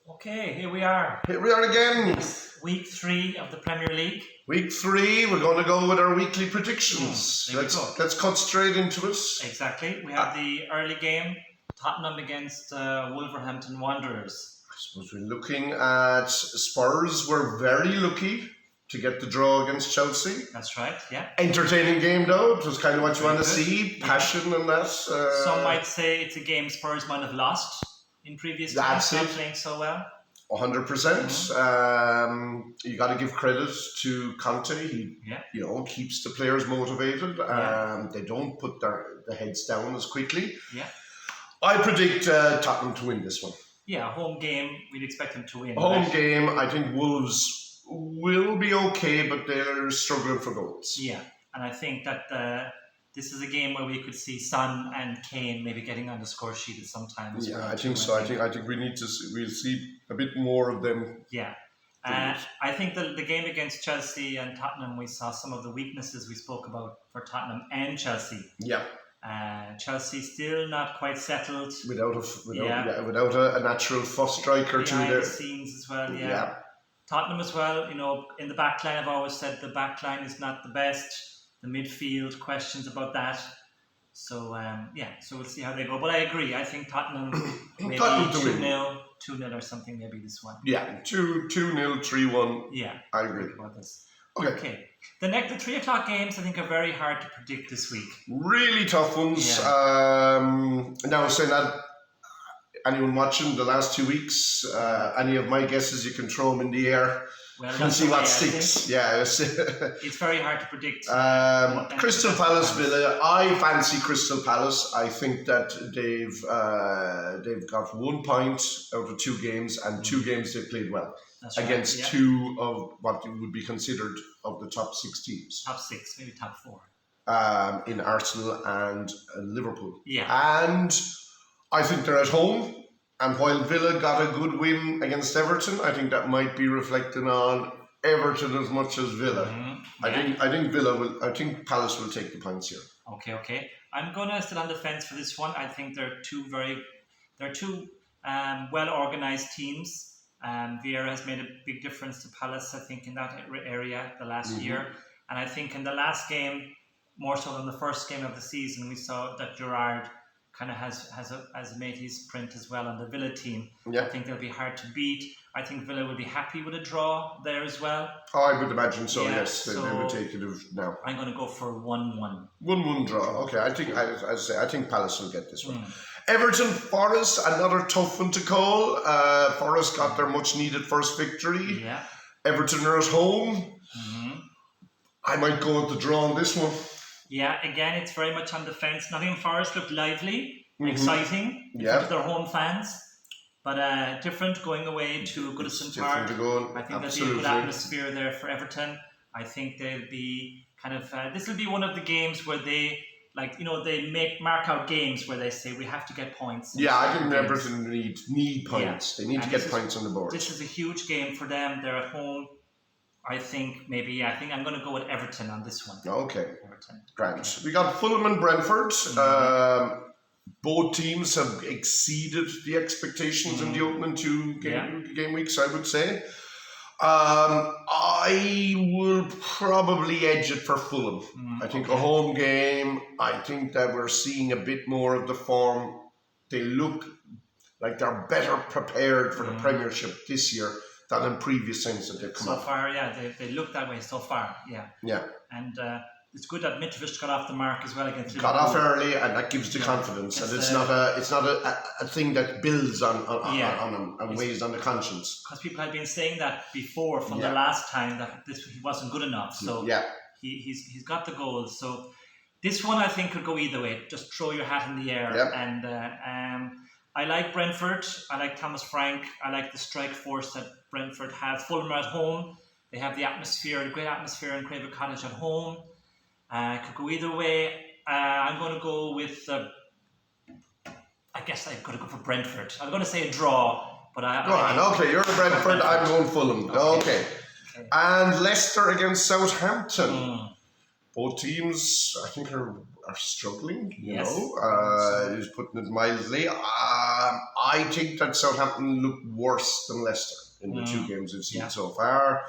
Okay, here we are. Here we are again. It's week 3 of the Premier League. Week 3, we're going to go with our weekly predictions. There we go. Let's cut straight into it. Exactly. We have the early game, Tottenham against Wolverhampton Wanderers. I suppose we're looking at Spurs. We're very lucky to get the draw against Chelsea. That's right, yeah. Entertaining game though. It was kind of what you want to Very good. see. Passion and that. Some might say it's a game Spurs might have lost in previous times, That's not it. playing so well. 100%. You got to give credit to Conte. He, keeps the players motivated. They don't put their heads down as quickly. Yeah. I predict Tottenham to win this one. Yeah, home game, we'd expect them to win. Home right? game, I think Wolves will be okay, but they're struggling for goals. Yeah, and I think that this is a game where we could see Son and Kane maybe getting on the score sheet at some time as well. I think so. I think we'll see a bit more of them. Yeah. I think the game against Chelsea and Tottenham, we saw some of the weaknesses we spoke about for Tottenham and Chelsea. Yeah. Chelsea still not quite settled. Without a natural first striker to behind their the scenes as well. Yeah. Tottenham as well. In the back line, I've always said the back line is not the best. The midfield, questions about that. So so we'll see how they go. But I agree. I think Tottenham maybe 2-0 or something. Maybe this one. Yeah, 2-0, 3-1. Yeah, I agree. About this. Okay. The 3 o'clock games I think are very hard to predict this week. Really tough ones. Yeah. Now saying that, anyone watching the last 2 weeks, any of my guesses, you can throw them in the air. Well, and see what sticks. Yeah, it's very hard to predict. Crystal Palace, Villa. I fancy Crystal Palace. I think that they've got 1 point out of 2 games, and 2 games they played well. That's against right, 2 of what would be considered of the top 6 teams. Top 6, maybe top 4. In Arsenal and Liverpool. Yeah. And I think they're at home. And while Villa got a good win against Everton, I think that might be reflecting on Everton as much as Villa. Mm-hmm. I think Palace will take the points here. Okay. I'm gonna sit on the fence for this one. I think they're two well organized teams. Vieira has made a big difference to Palace, I think, in that area the last year. And I think in the last game, more so than the first game of the season, we saw that Gerrard kind of has made his print as well on the Villa team. Yeah. I think they'll be hard to beat. I think Villa will be happy with a draw there as well. Oh, I would imagine so, Yeah, yes. They would take it now. I'm going to go for 1-1. 1-1 draw. Okay, I think Palace will get this one. Everton, Forest, another tough one to call. Forest got their much needed first victory. Yeah. Everton are at home. Mm-hmm. I might go with the draw on this one. Yeah, again, it's very much on the fence. Nottingham Forest looked lively, exciting to their home fans, but different going away to Goodison Park. I think there'll be a good atmosphere there for Everton. I think they'll be kind of. This will be one of the games where they mark out games where they say we have to get points. Yeah, I think Everton need points. Yeah. They need to get points on the board. This is a huge game for them. They're at home. I think I'm going to go with Everton on this one. Okay. Everton. Grand. Okay. We got Fulham and Brentford. Both teams have exceeded the expectations in the opening 2 game weeks, I would say. I will probably edge it for Fulham. I think a home game. I think that we're seeing a bit more of the form. They look like they're better prepared for the Premiership this year than in previous times that they've come up. So far, they look that way so far, Yeah. And it's good that Mitrovic got off the mark as well against Liverpool. Got off early, and that gives the confidence, and it's not a thing that builds on him and weighs on the conscience. Because people had been saying that before from the last time that he wasn't good enough. So he's got the goals. So this one I think could go either way. Just throw your hat in the air and. I like Brentford. I like Thomas Frank. I like the strike force that Brentford have. Fulham are at home. They have the atmosphere, the great atmosphere in Craven Cottage at home. Could go either way. I'm going to go with. I guess I've got to go for Brentford. I'm going to say a draw, but okay, you're a Brentford. I'm going Fulham. Okay. And Leicester against Southampton. Both teams, I think, are struggling, you Yes. know, is putting it mildly. I think that Southampton look worse than Leicester in the two games we've seen so far.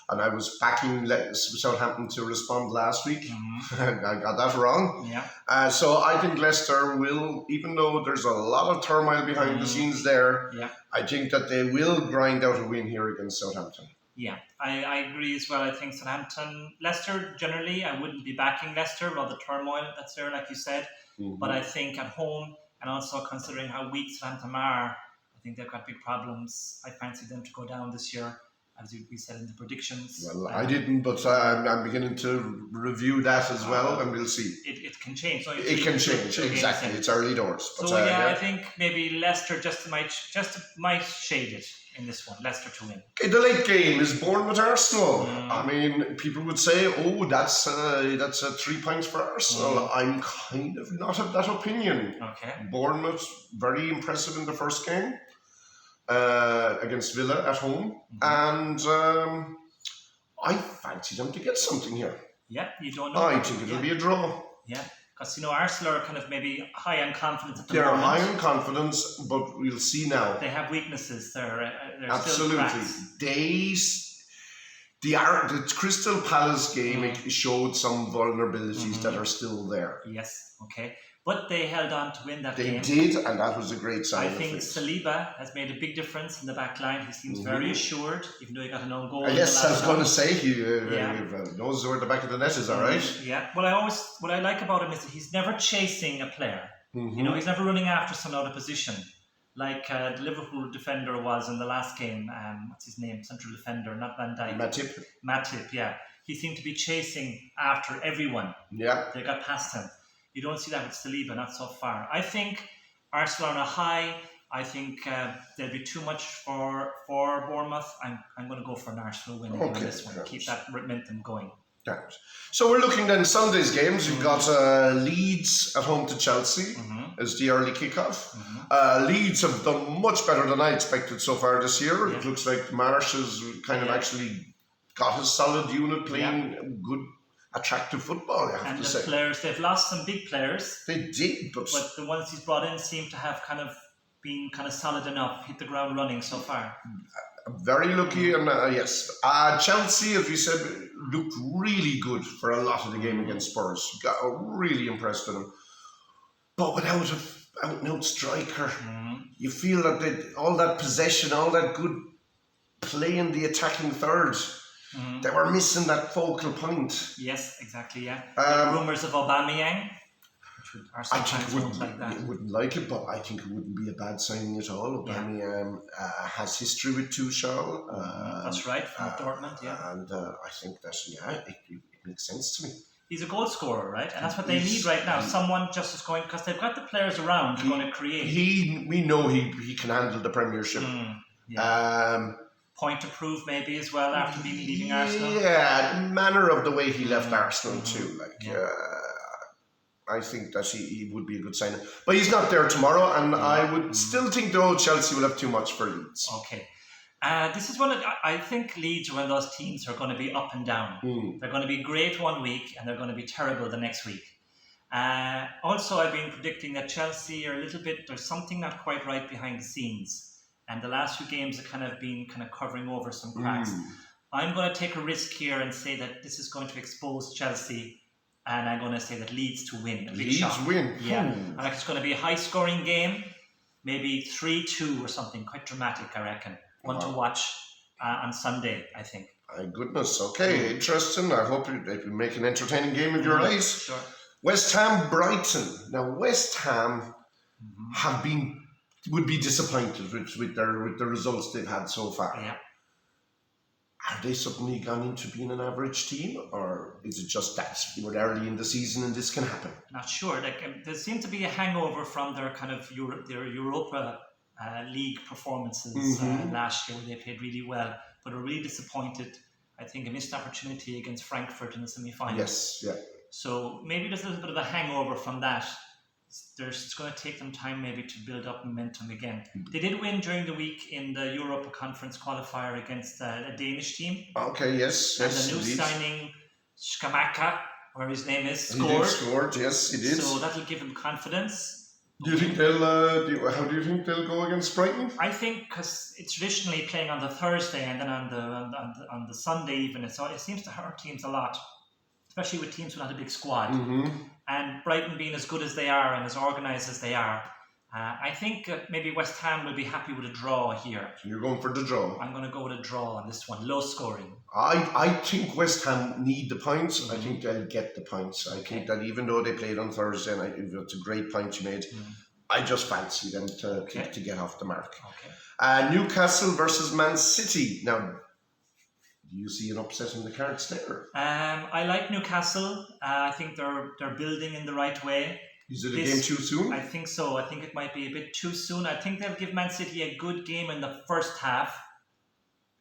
And I was backing Southampton to respond last week. I got that wrong. Yeah. So I think Leicester will, even though there's a lot of turmoil behind the scenes there, I think that they will grind out a win here against Southampton. Yeah, I agree as well. I think Southampton, Leicester, generally, I wouldn't be backing Leicester with all the turmoil that's there, like you said. But I think at home, and also considering how weak Southampton are, I think they've got big problems. I fancy them to go down this year, as we said in the predictions. Well, I didn't, but I'm beginning to review that as well, and we'll see. It can change. So it can change, exactly. It's early doors. But, so I think maybe Leicester just might shade it in this one. Leicester to win. Okay, the late game is Bournemouth Arsenal. I mean, people would say, "Oh, that's 3 points for Arsenal." I'm kind of not of that opinion. Okay. Bournemouth very impressive in the first game against Villa at home, and I fancy them to get something here. Yeah, you don't know. I think it'll be a draw. Yeah. Because, Arsenal are kind of maybe high on confidence at the moment. They're high on confidence, but we'll see now. They have weaknesses. They're absolutely. The Crystal Palace game it showed some vulnerabilities that are still there. Yes, okay. But they held on to win that game. They did, and that was a great sign. I think Saliba has made a big difference in the back line. He seems very assured, even though he got an own goal. Yes, I was going to say, he knows where the back of the net is, all right? Yeah, what I like about him is that he's never chasing a player. He's never running after some out of position, like the Liverpool defender was in the last game. What's his name? Central defender, not Van Dijk. Matip, yeah. He seemed to be chasing after everyone. Yeah. They got past him. You don't see that with Saliba, not so far. I think Arsenal are on a high. I think there'll be too much for Bournemouth. I'm going to go for an Arsenal win in this one. Keep that momentum going. So we're looking then Sunday's games. You've got Leeds at home to Chelsea as the early kickoff. Leeds have done much better than I expected so far this year. It looks like Marsh has kind of actually got a solid unit playing good, attractive football, I have to say. And the players, they've lost some big players. They did, but the ones he's brought in seem to have been solid enough, hit the ground running so far. Very lucky, and yes. Chelsea, as we said, looked really good for a lot of the game against Spurs. Got really impressed with them. But without an out-and-out striker, you feel that all that possession, all that good play in the attacking third, they were missing that focal point. Yes, exactly, yeah. Rumours of Aubameyang. I think wouldn't like it, but I think it wouldn't be a bad signing at all. Aubameyang has history with Tuchel. That's right, from Dortmund, yeah. And I think that, it makes sense to me. He's a goal scorer, right? And that's what they need right now. Someone just is going, because they've got the players around who are going to create. We know he can handle the Premiership. Point to prove maybe as well after leaving Arsenal. Yeah, the manner of the way he left Arsenal too. I think that he would be a good signing. But he's not there tomorrow, and I would still think, though, Chelsea will have too much for Leeds. Okay. This is I think Leeds are one of those teams who are going to be up and down. They're going to be great one week, and they're going to be terrible the next week. Also, I've been predicting that Chelsea are there's something not quite right behind the scenes. And the last few games have been covering over some cracks. I'm going to take a risk here and say that this is going to expose Chelsea. And I'm going to say that Leeds to win. Leeds win? Yeah. I think it's going to be a high-scoring game. Maybe 3-2 or something. Quite dramatic, I reckon. One to watch on Sunday, I think. My goodness. Okay, interesting. I hope you make an entertaining game of your eyes. Sure. West Ham, Brighton. Now, West Ham would be disappointed with the results they've had so far. Yeah. Have they suddenly gone into being an average team, or is it just that we're early in the season and this can happen? Not sure. There seemed to be a hangover from their their Europa League performances last year, where they played really well, but were really disappointed. I think a missed opportunity against Frankfurt in the semi-final. Yes, yeah. So maybe there's a little bit of a hangover from that. It's going to take them time maybe to build up momentum again. They did win during the week in the Europa Conference qualifier against a Danish team. Okay, yes. And the new signing, Skamaka, where his name is, scored. He did scored, yes, he did. So that'll give him confidence. Do you think they'll? How do you think they'll go against Brighton? I think because it's traditionally playing on the Thursday and then on the Sunday even. So it seems to hurt teams a lot, especially with teams without a big squad. And Brighton being as good as they are and as organised as they are, I think maybe West Ham will be happy with a draw here. So you're going for the draw? I'm going to go with a draw on this one, low scoring. I think West Ham need the points. I think they'll get the points. I think that even though they played on Thursday, and it's a great point you made, I just fancy them to get off the mark. Newcastle versus Man City. Now, do you see an upset in the cards there? I like Newcastle. I think they're building in the right way. Is it a game too soon? I think so. I think it might be a bit too soon. I think they'll give Man City a good game in the first half.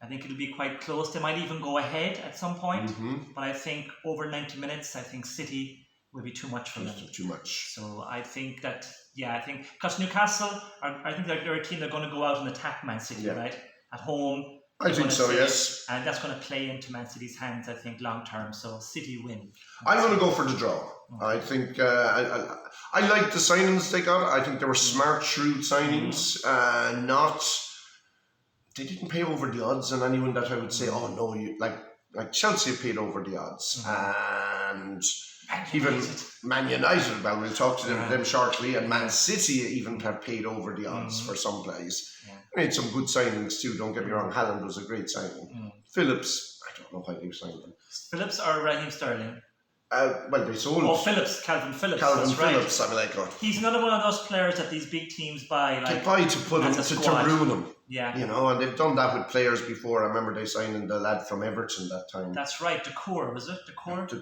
I think it'll be quite close. They might even go ahead at some point. But I think over 90 minutes, I think City will be too much for them. Too much. So I think that, because Newcastle, I think they're a team that are going to go out and attack Man City, right? At home. I think so, yes. And that's going to play into Man City's hands, I think, long term. So City win. I'm going to go for the draw. I think I like the signings they got. I think they were smart, shrewd signings. They didn't pay over the odds on anyone that I would say, oh no, like Chelsea paid over the odds. And even Man United, well, we'll talk to them shortly, and Man City even have paid over the odds for some plays. Made some good signings too, don't get me wrong. Haaland was a great signing. Phillips, I don't know why they signed him. Phillips or Raheem Sterling? Well, they sold. Oh, Calvin Phillips. Phillips, I'm like, he's another one of those players that these big teams buy. They buy to put him to ruin them. Yeah. You know, and they've done that with players before. I remember they signed the lad from Everton that time. That's right, Decour, was it? Decour,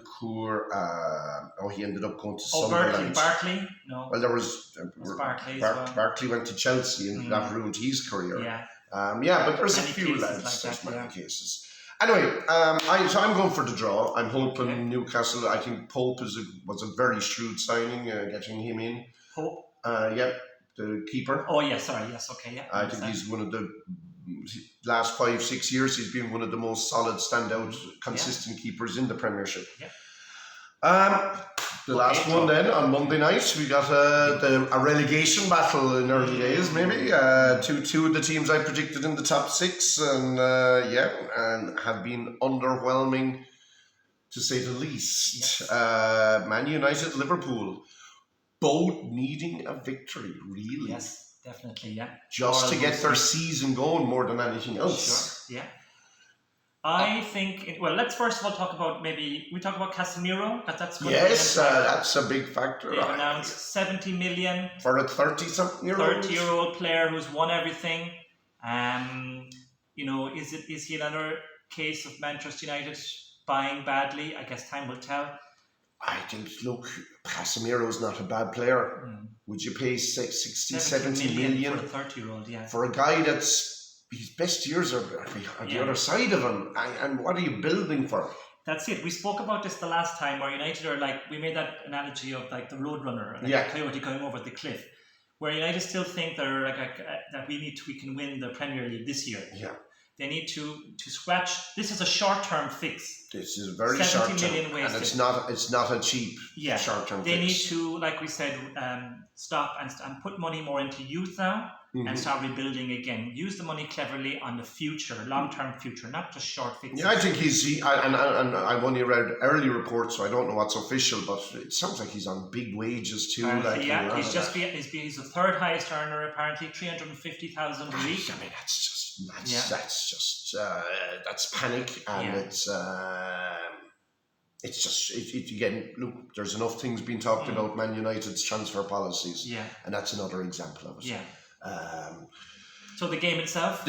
he ended up going to Sunderland. Barkley? No. Well, there was Barkley. Barkley went to Chelsea and that ruined his career. Yeah. But there's a few lads. There's many cases. Anyway, so I'm going for the draw. I'm hoping Newcastle. I think Pope was a very shrewd signing, getting him in. Pope? The keeper. Oh, yeah, sorry. Yes, okay, yeah. I think he's one of the last 5-6 years. He's been one of the most solid, standout, consistent keepers in the Premiership. The last one then on Monday night, we got a relegation battle in early days, maybe. Two of the teams I predicted in the top 6, and have been underwhelming to say the least. Man United, Liverpool, both needing a victory, really. Yes, definitely, Just to get their season going more than anything else. Sure, I think, let's first of all talk about Casemiro, because that's going that's a big factor. They've announced 70 million for a 30-something-year-old player who's won everything. Is he another case of Manchester United buying badly? I guess time will tell. I think, look, Casemiro's not a bad player. Would you pay 70 million for a 30-year-old, for a guy that's his best years are on the other side of him, and what are you building for? That's it. We spoke about this the last time, where United are we made that analogy of the Roadrunner, the coyote going over the cliff, where United still think they're that we can win the Premier League this year. They need to scratch. This is a short-term fix. This is very short-term, and it's not a cheap short-term fix. They need to, like we said, stop and put money more into youth now. And start rebuilding again. Use the money cleverly on the future, long-term future, not just short fixes. I think and I've only read early reports, so I don't know what's official, but it sounds like he's on big wages too. He's the third highest earner apparently, 350,000 a week. I mean, that's panic, and it's just again. Look, there's enough things being talked about Man United's transfer policies, and that's another example of it. So the game itself?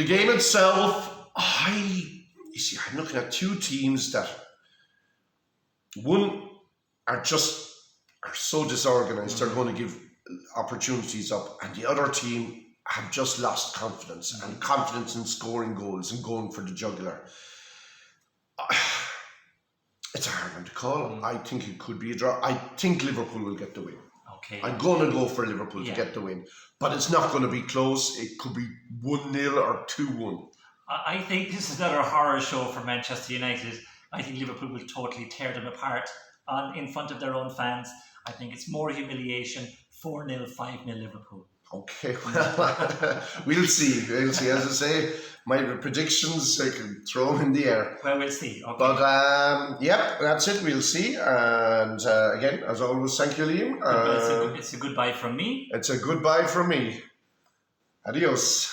I'm looking at two teams that one are so disorganized they're going to give opportunities up, and the other team have just lost confidence and confidence in scoring goals and going for the jugular. It's a hard one to call. I think it could be a draw. I think Liverpool will get the win. Okay. I'm going to go for Liverpool to get the win. But it's not going to be close. It could be 1-0 or 2-1. I think this is another horror show for Manchester United. I think Liverpool will totally tear them apart. in front of their own fans, I think it's more humiliation. 4-0, 5-0 Liverpool. Okay, well, we'll see. We'll see. As I say, my predictions, I can throw them in the air. Well, we'll see. Okay. But, yep, that's it. We'll see. And again, as always, thank you, Liam. It's a goodbye from me. It's a goodbye from me. Adios.